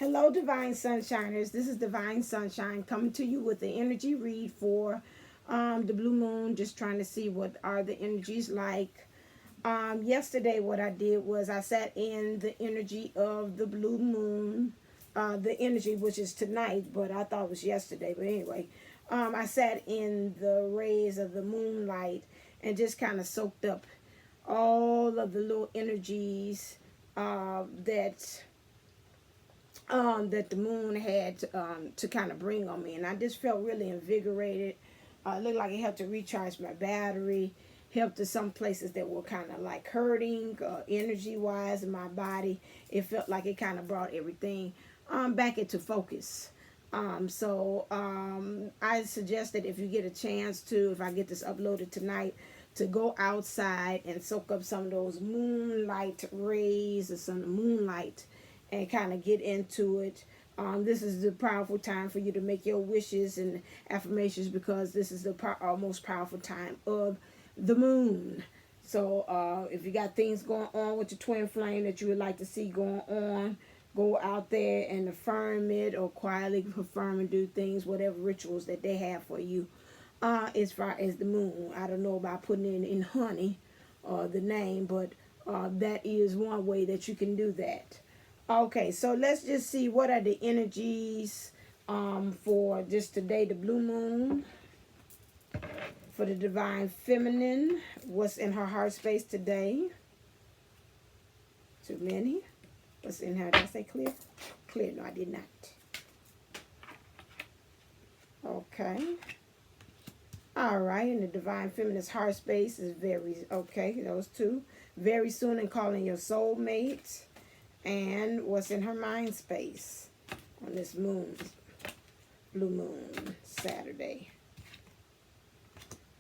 Hello, Divine Sunshiners. This is Divine Sunshine coming to you with the energy read for the blue moon. Just trying to see what are the energies like. Yesterday, what I did was I sat in the energy of the blue moon, the energy which is tonight, but I thought it was yesterday. But anyway, I sat in the rays of the moonlight and just kind of soaked up all of the little energies that the moon had to kind of bring on me, and I just felt really invigorated. It looked like it helped to recharge my battery, helped to some places that were kind of like hurting energy wise in my body. It felt like it kind of brought everything back into focus. I suggest that if you get a chance to, if I get this uploaded tonight, to go outside and soak up some of those moonlight rays or some moonlight and kind of get into it. This is the powerful time for you to make your wishes and affirmations, because this is the most powerful time of the moon. So if you got things going on with your twin flame that you would like to see going on, go out there and affirm it, or quietly affirm and do things, whatever rituals that they have for you. As far as the moon, I don't know about putting it in honey, the name, but that is one way that you can do that. Okay, so let's just see what are the energies for just today, the blue moon. For the divine feminine, what's in her heart space today? Too many. What's in her? Did I say clear? Clear. No, I did not. Okay. All right, and the divine feminine's heart space is very, okay, those two. Very soon, and calling your soulmate. And what's in her mind space on this moon, blue moon, Saturday.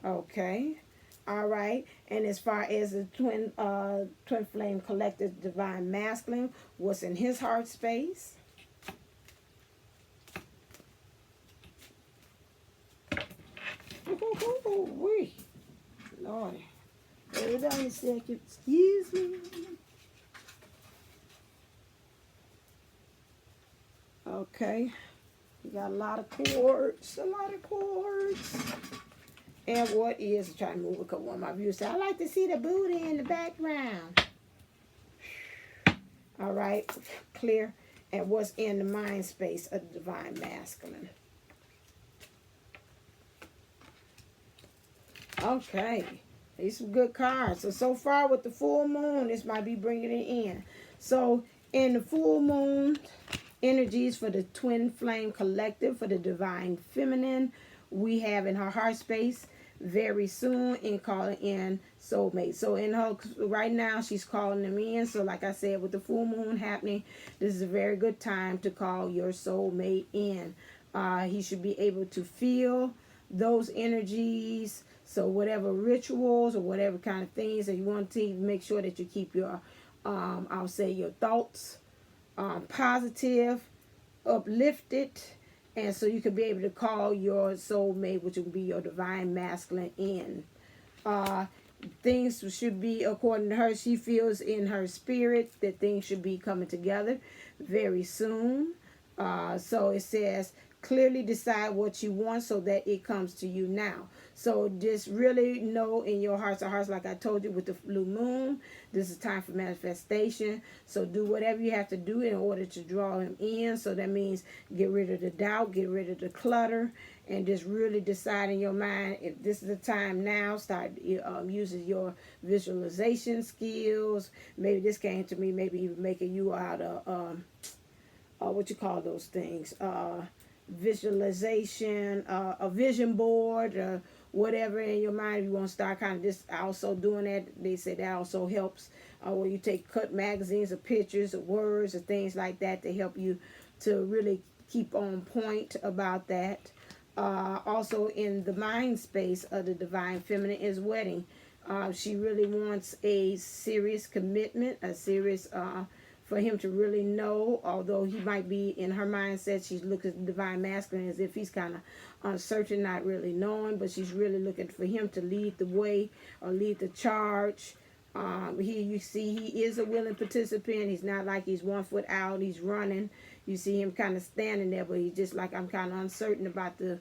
Okay. All right. And as far as the twin flame collective divine masculine, what's in his heart space? Wee. Lord. Hold on a second. Excuse me. Okay, we got a lot of chords, And what is, I'm trying to move a couple of my viewers say, I like to see the booty in the background. All right, clear. And what's in the mind space of the divine masculine? Okay, these some good cards. So far with the full moon, this might be bringing it in. So in the full moon, energies for the twin flame collective, for the divine feminine, we have in her heart space very soon, in calling in soulmate. So in her right now, she's calling them in. So like I said, with the full moon happening, this is a very good time to call your soulmate in. He should be able to feel those energies. So whatever rituals or whatever kind of things that you want to, make sure that you keep your I'll say your thoughts positive, uplifted, and so you can be able to call your soulmate, which will be your divine masculine, in. Things should be, according to her, she feels in her spirit that things should be coming together very soon. So it says, clearly decide what you want so that it comes to you now. So just really know in your hearts of hearts, like I told you with the blue moon, this is time for manifestation. So do whatever you have to do in order to draw him in. So that means get rid of the doubt, get rid of the clutter, and just really decide in your mind, if this is the time now, start using your visualization skills. Maybe this came to me, maybe even making you out of, what you call those things, visualization, a vision board, whatever in your mind. If you want to start kind of just also doing that, they say that also helps, where you take cut magazines of pictures of words or things like that to help you to really keep on point about that. Also in the mind space of the divine feminine is wedding. She really wants a serious commitment, a serious for him to really know, although he might be in her mindset, she's looking at the divine masculine as if he's kind of uncertain, not really knowing, but she's really looking for him to lead the way or lead the charge You see he is a willing participant. He's not like he's 1 foot out. He's running. You see him kind of standing there, but he's just like, I'm kind of uncertain about the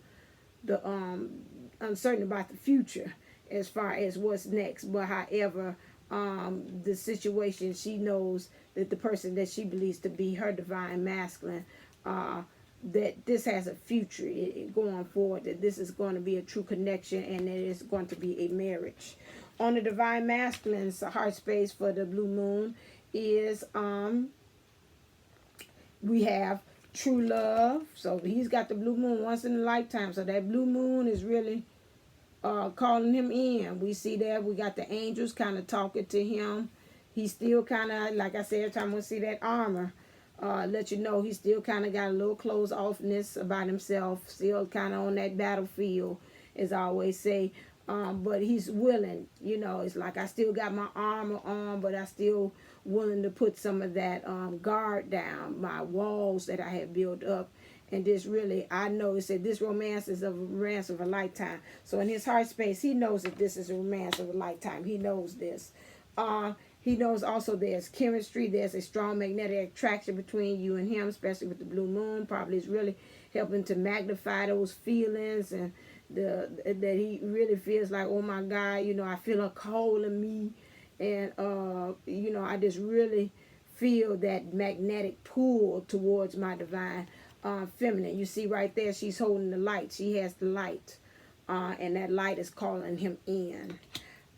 uncertain about the future as far as what's next. But however, the situation, she knows that the person that she believes to be her divine masculine, that this has a future going forward, that this is going to be a true connection, and that it's going to be a marriage. On the divine masculine's heart space for the blue moon is we have true love. So he's got the blue moon once in a lifetime. So that blue moon is really calling him in. We see that we got the angels kind of talking to him. He's still kind of, like I said, every time we see that armor, let you know he's still kind of got a little closed offness about himself, still kind of on that battlefield, as I always say. But he's willing, you know, it's like I still got my armor on, but I still willing to put some of that guard down, my walls that I had built up. And this really, I know it said this romance is a romance of a lifetime. So in his heart space, he knows that this is a romance of a lifetime. He knows this. He knows also there's chemistry. There's a strong magnetic attraction between you and him, especially with the blue moon. Probably is really helping to magnify those feelings, and that he really feels like, oh my God, you know, I feel a call in me. And, you know, I just really feel that magnetic pull towards my divine feminine. You see right there, she's holding the light. She has the light. And that light is calling him in.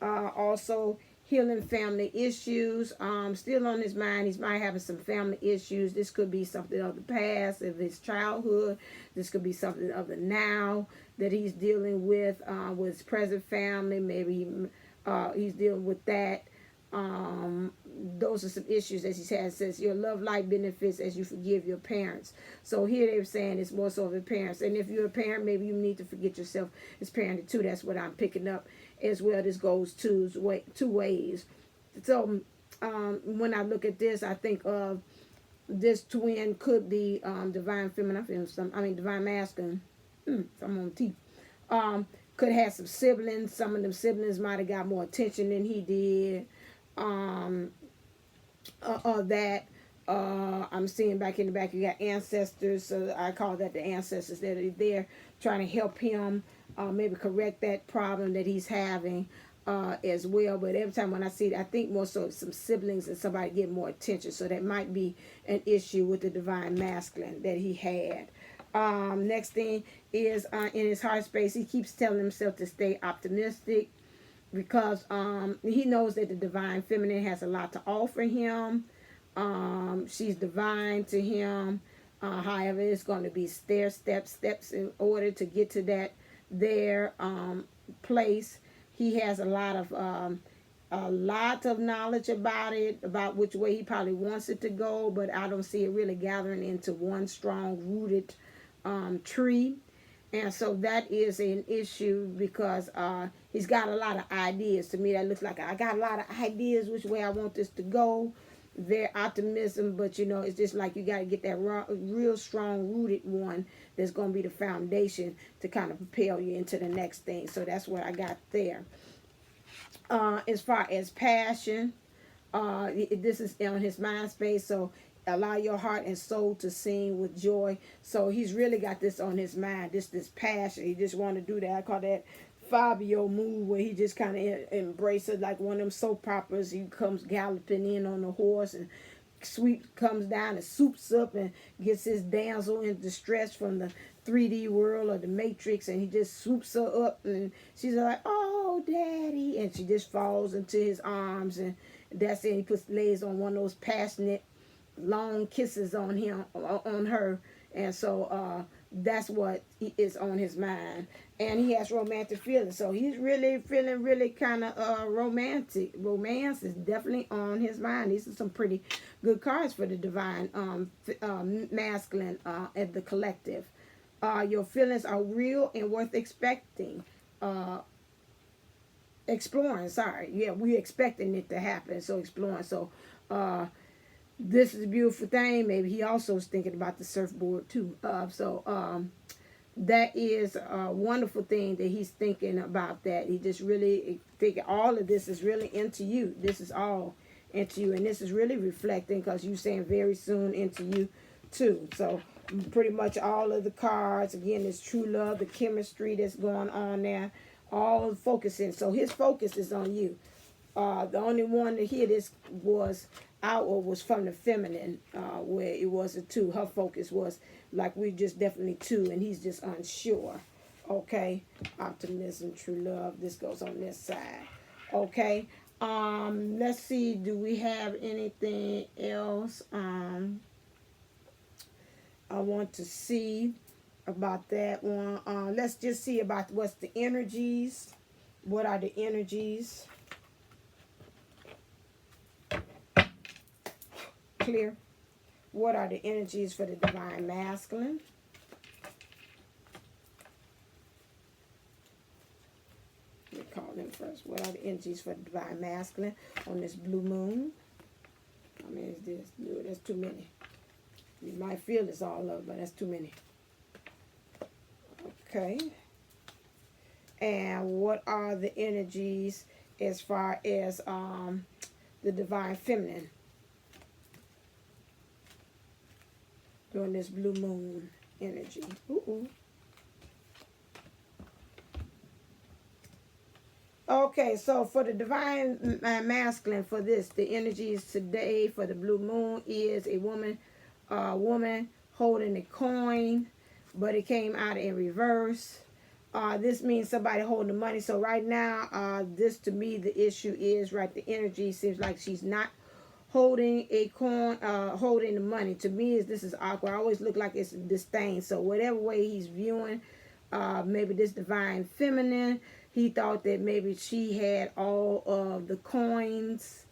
Also, healing family issues. Still on his mind. He might having some family issues. This could be something of the past, of his childhood. This could be something of the now that he's dealing with his present family. Maybe he's dealing with that. Those are some issues that he's had. It says your love life benefits as you forgive your parents. So here they're saying it's more so of the parents. And if you're a parent, maybe you need to forget yourself as parenting too. That's what I'm picking up as well. This goes two ways. So when I look at this, I think of this twin could be divine feminine. Divine masculine. I'm on teeth. Could have some siblings. Some of them siblings might have got more attention than he did. I'm seeing back in the back, you got ancestors. So I call that the ancestors that are there trying to help him maybe correct that problem that he's having as well. But every time when I see it, I think more so some siblings and somebody get more attention. So that might be an issue with the divine masculine that he had. Next thing is in his heart space, he keeps telling himself to stay optimistic, because he knows that the divine feminine has a lot to offer him. She's divine to him. However, it's going to be steps in order to get to that place. He has a lot of knowledge about it, about which way he probably wants it to go, but I don't see it really gathering into one strong rooted tree. And so that is an issue, because he's got a lot of ideas. To me, that looks like I got a lot of ideas which way I want this to go. Very optimism, but you know, it's just like you got to get that real strong rooted one that's going to be the foundation to kind of propel you into the next thing. So that's what I got there. As far as passion, this is on his mind space. So allow your heart and soul to sing with joy. So he's really got this on his mind, this passion. He just want to do that. I call that Fabio move, where he just kind of embraces like one of them soap operas. He comes galloping in on the horse, and Sweet comes down and swoops up and gets his damsel in distress from the 3D world or the Matrix, and he just swoops her up, and she's like, "Oh, Daddy," and she just falls into his arms, and that's it. He lays on one of those passionate long kisses on her, and so that's what is on his mind. And he has romantic feelings, so he's really feeling really kind of romantic. Romance is definitely on his mind. These are some pretty good cards for the divine masculine at the collective. Your feelings are real and worth exploring. We're expecting it to happen, so exploring. So this is a beautiful thing. Maybe he also is thinking about the surfboard too. that is a wonderful thing that he's thinking about that. He just really thinking all of this is really into you. This is all into you. And this is really reflecting because you're saying very soon into you too. So pretty much all of the cards, again, is true love, the chemistry that's going on there, all focusing. So his focus is on you. The only one to hear this was outward was from the feminine, where it was a two. Her focus was like we just definitely two, and he's just unsure. Okay, optimism, true love. This goes on this side. Okay. Let's see. Do we have anything else? I want to see about that one. Let's just see about what's the energies. What are the energies? Clear. What are the energies for the divine masculine? We call them first. What are the energies for the divine masculine on this blue moon? I mean, is this? No, that's too many. You might feel it's all of, but that's too many. Okay. And what are the energies as far as the divine feminine during this blue moon energy? Ooh. Okay, so for the divine masculine for this, the energies today for the blue moon is a woman holding a coin, but it came out in reverse. This means somebody holding the money. So right now, this to me, the issue is, right, the energy seems like she's not holding a coin, holding the money. To me, this is awkward. I always look like it's disdain. So whatever way he's viewing, maybe this divine feminine, he thought that maybe she had all of the coins,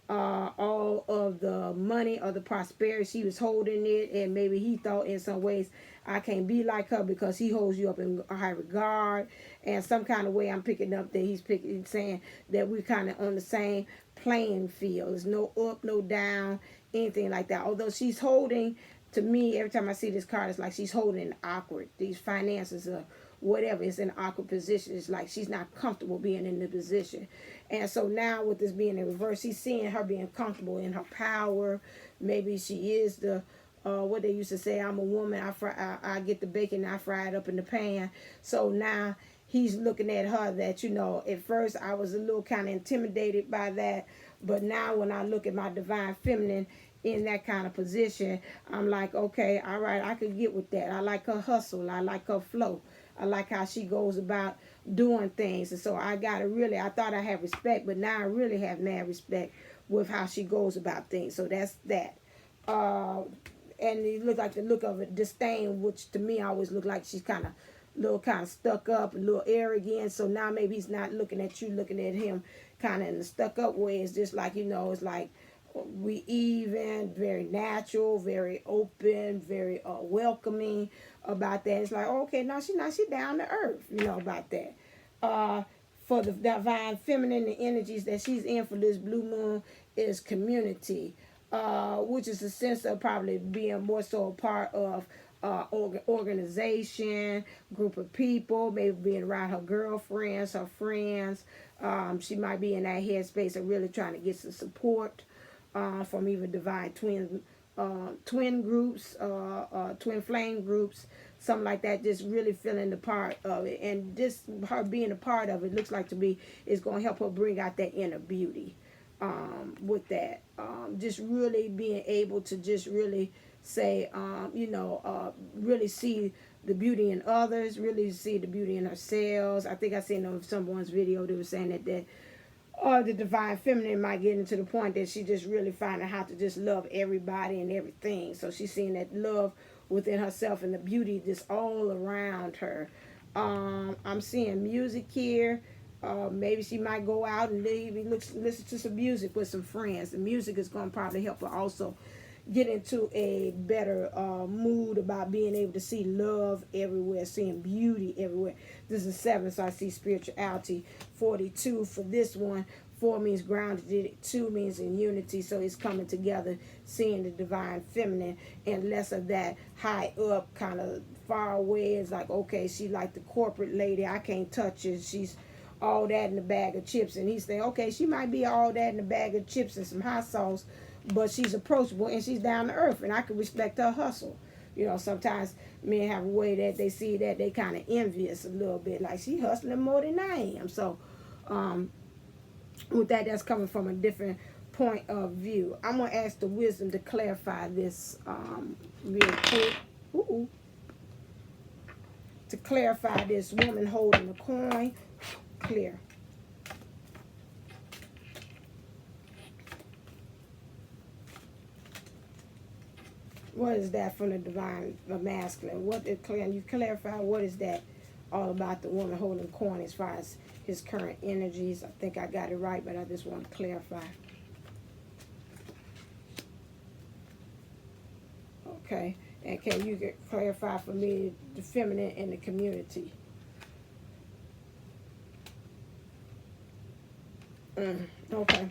all of the money or the prosperity. She was holding it, and maybe he thought in some ways, I can't be like her because he holds you up in high regard. And some kind of way I'm picking up that he's saying that we're kind of on the same playing field. There's no up, no down, anything like that. Although she's holding, to me, every time I see this card, it's like she's holding awkward. These finances are whatever, is in an awkward position. It's like she's not comfortable being in the position. And so now with this being in reverse, he's seeing her being comfortable in her power. Maybe she is the what they used to say, I'm a woman, I get the bacon, I fry it up in the pan. So now he's looking at her that, you know, at first I was a little kind of intimidated by that, but now when I look at my divine feminine in that kind of position, I'm like, okay, all right, I could get with that. I like her hustle, I like her flow, I like how she goes about doing things. And so I thought I had respect, but now I really have mad respect with how she goes about things. So that's that. And it looked like the look of a disdain, which to me always looked like she's kind of stuck up, a little arrogant. So now maybe he's not looking at you, looking at him kind of in the stuck up way. It's just like, you know, it's like we even, very natural, very open, very welcoming about that. It's like, okay, now she down to earth, you know, about that. For the divine feminine, the energies that she's in for this blue moon is community. Which is a sense of probably being more so a part of organization, group of people, maybe being around her girlfriends, her friends. She might be in that headspace of really trying to get some support from even divine twin groups, twin flame groups, something like that, just really feeling the part of it. And just her being a part of it looks like to me is going to help her bring out that inner beauty. With that, just really being able to just really say, really see the beauty in others, really see the beauty in ourselves. I think I seen on someone's video they were saying that the divine feminine might get into the point that she just really finding how to just love everybody and everything. So she's seeing that love within herself and the beauty just all around her. I'm seeing music here. Maybe she might go out and listen to some music with some friends. The music is going to probably help her also get into a better mood about being able to see love everywhere, seeing beauty everywhere. This is 7, so I see spirituality. 42 for this one. 4 means grounded. 2 means in unity. So it's coming together, seeing the divine feminine, and less of that high up, kind of far away. It's like, okay, she like the corporate lady. I can't touch her. She's all that in a bag of chips. And he's saying, okay, she might be all that in a bag of chips and some hot sauce, but she's approachable and she's down to earth, and I can respect her hustle. You know, sometimes men have a way that they see that they kind of envious a little bit, like she hustling more than I am. So with that, that's coming from a different point of view. I'm going to ask the wisdom to clarify this real quick. Ooh. To clarify this woman holding a coin. Clear. What is that from the divine, the masculine? What is clear? And you clarify what is that all about, the woman holding the coin, as far as his current energies. I think I got it right, but I just want to clarify. Okay. And can you clarify for me the feminine in the community? Okay.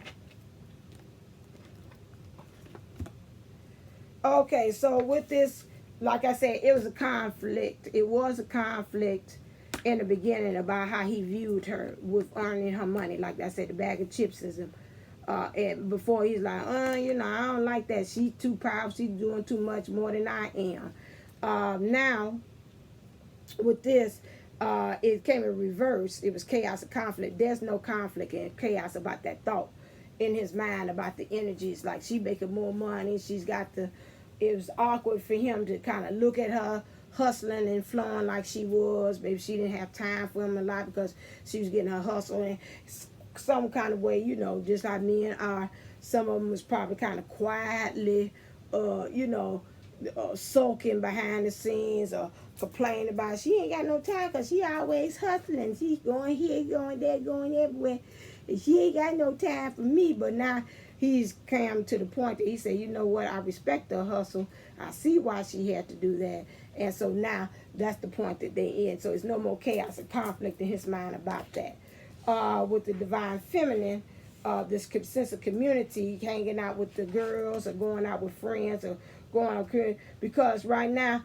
Okay, so with this, like I said, it was a conflict. It was a conflict in the beginning about how he viewed her with earning her money. Like I said, the bag of chips is him. And before he's like, you know, I don't like that. She's too powerful. She's doing too much more than I am. Now, with this, it came in reverse. It was chaos and conflict. There's no conflict and chaos about that thought in his mind about the energies. Like, she making more money. She's got the... It was awkward for him to kind of look at her hustling and flowing like she was. Maybe she didn't have time for him a lot because she was getting her hustle in some kind of way, you know, just like men are. Some of them was probably kind of quietly, you know, sulking behind the scenes or complaining about she ain't got no time because she always hustling. She's going here, going there, going everywhere. And she ain't got no time for me. But now he's come to the point that he said, you know what, I respect her hustle. I see why she had to do that. And so now that's the point that they're in. So it's no more chaos and conflict in his mind about that. With the divine feminine, this sense of community, hanging out with the girls or going out with friends or going on, because right now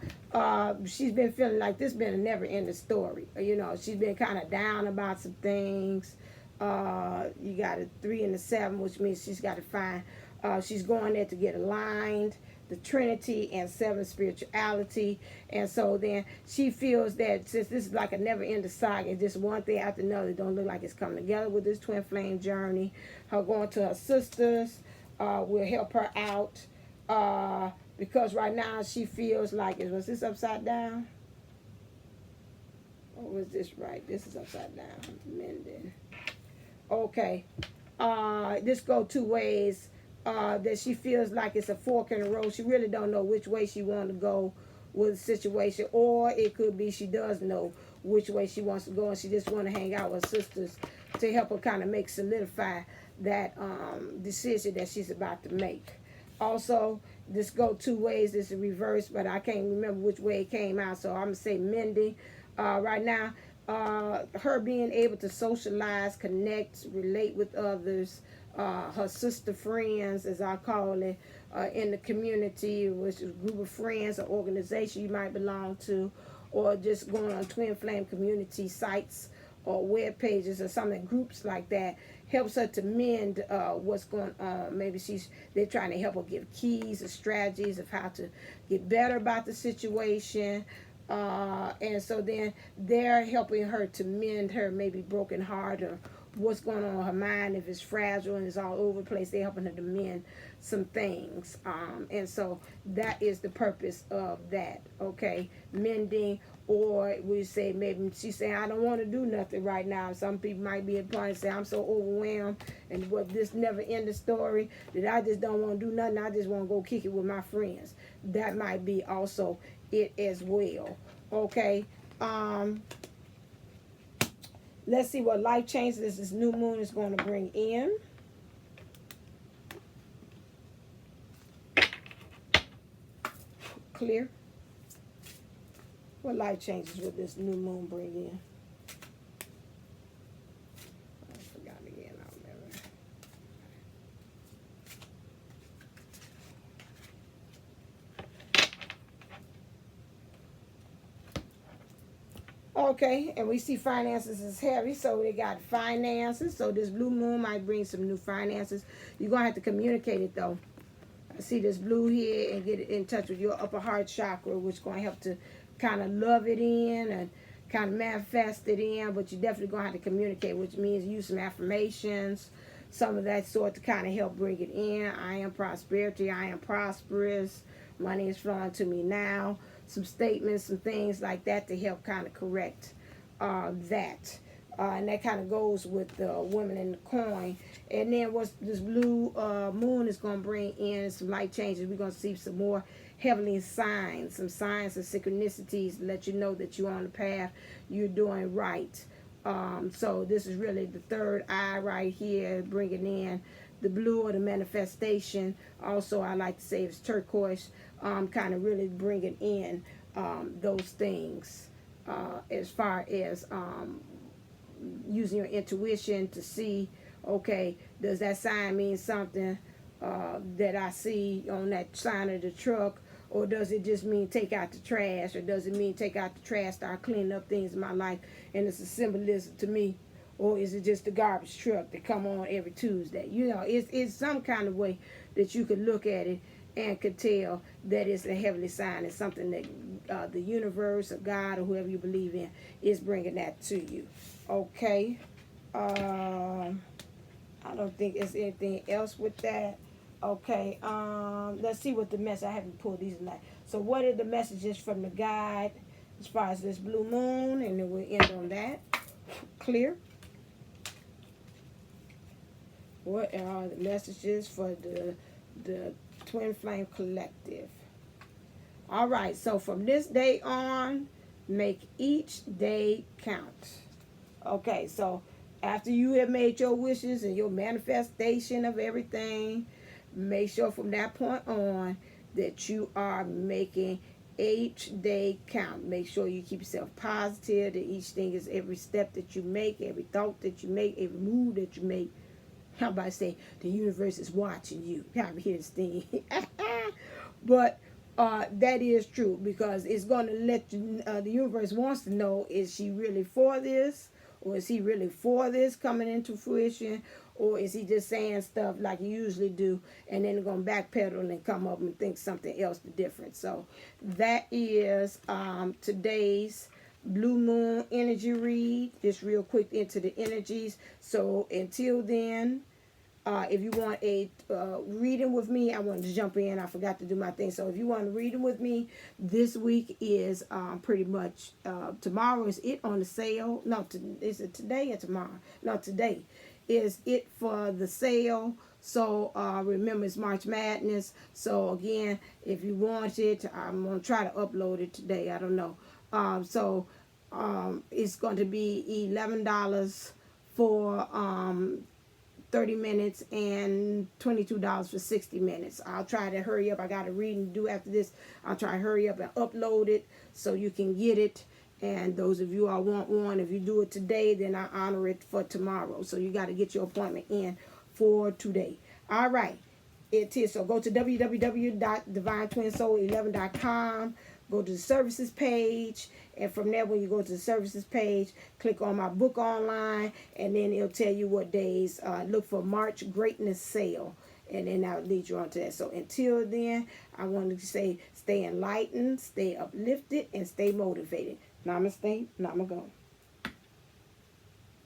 she's been feeling like this been a never-ending story. You know, she's been kind of down about some things. You got a 3 and a 7, which means she's got to find, she's going there to get aligned, the Trinity and 7 spirituality. And so then she feels that since this is like a never-ending saga, just one thing after another, it don't look like it's coming together with this twin flame journey. Her going to her sisters will help her out, because right now she feels like, was this upside down? Or was this right? This is upside down. Mending. Okay. This go 2 ways. That she feels like it's a fork in the road. She really don't know which way she want to go with the situation, or it could be she does know which way she wants to go, and she just want to hang out with her sisters to help her kind of solidify that decision that she's about to make. Also, this go 2 ways. This is reverse, but I can't remember which way it came out, so I'm gonna say mending. Right now, her being able to socialize, connect, relate with others, her sister friends, as I call it, in the community, which is a group of friends or organization you might belong to, or just going on twin flame community sites or web pages or something, groups like that, helps her to mend what's going on. Maybe they're trying to help her give keys or strategies of how to get better about the situation. And so then they're helping her to mend her maybe broken heart or what's going on in her mind. If it's fragile and it's all over the place, they're helping her to mend some things. And so that is the purpose of that, okay? Mending, or we say maybe she's saying, I don't want to do nothing right now. Some people might be at a point and say, I'm so overwhelmed and what this never ending story that I just don't want to do nothing. I just want to go kick it with my friends. That might be also it as well, okay? Let's see what life changes this new moon is going to bring in. Clear? What life changes will this new moon bring in? I forgot again. I don't remember. Okay, and we see finances is heavy, so they got finances. So this blue moon might bring some new finances. You're going to have to communicate it, though. I see this blue here and get it in touch with your upper heart chakra, which is going to help to kind of love it in and kind of manifest it in. But you're definitely going to have to communicate, which means use some affirmations, some of that sort to kind of help bring it in. I am prosperity. I am prosperous. Money is flowing to me now. Some statements, some things like that to help kind of correct that. And that kind of goes with the women in the coin. And then what's this blue moon is going to bring in some light changes. We're going to see some more heavenly signs, some signs of synchronicities to let you know that you're on the path, you're doing right. So this is really the third eye right here, bringing in the blue or the manifestation. Also, I like to say it's turquoise, kind of really bringing in those things as far as using your intuition to see, okay, does that sign mean something that I see on that sign of the truck? Or does it just mean take out the trash? Or does it mean take out the trash, start cleaning up things in my life, and it's a symbolism to me? Or is it just the garbage truck that come on every Tuesday? You know, it's some kind of way that you could look at it and could tell that it's a heavenly sign. It's something that the universe or God or whoever you believe in is bringing that to you. Okay. I don't think there's anything else with that. Okay, let's see what the message, I haven't pulled these tonight. So what are the messages from the guide as far as this blue moon? And then we'll end on that. Clear. What are the messages for the Twin Flame Collective? All right, so from this day on, make each day count. Okay, so after you have made your wishes and your manifestation of everything, make sure from that point on that you are making each day count. Make sure you keep yourself positive, that each thing is every step that you make, every thought that you make, every move that you make. How about I say the universe is watching you? Kind of hear this thing. But that is true, because it's going to let you, the universe wants to know, is she really for this? Or is he really for this coming into fruition? Or is he just saying stuff like you usually do, and then going to backpedal and come up and think something else different? So that is today's Blue Moon energy read. Just real quick into the energies. So until then, if you want a reading with me, I wanted to jump in. I forgot to do my thing. So if you want a reading with me, this week is pretty much, tomorrow is it on the sale. No, is it today or tomorrow? No, today is it for the sale. So remember, it's March Madness. So again, if you want it, I'm going to try to upload it today. I don't know. It's going to be $11 for 30 minutes and $22 for 60 minutes. I'll try to hurry up. I got a reading to do after this. I'll try to hurry up and upload it so you can get it. And those of you I want one, if you do it today, then I honor it for tomorrow. So you got to get your appointment in for today. All right. It is. So go to www.divinetwinsoul11.com. Go to the services page. And from there, when you go to the services page, click on my book online. And then it'll tell you what days. Look for March Greatness Sale. And then I'll lead you on to that. So until then, I wanted to say stay enlightened, stay uplifted, and stay motivated. Namaste. Namago.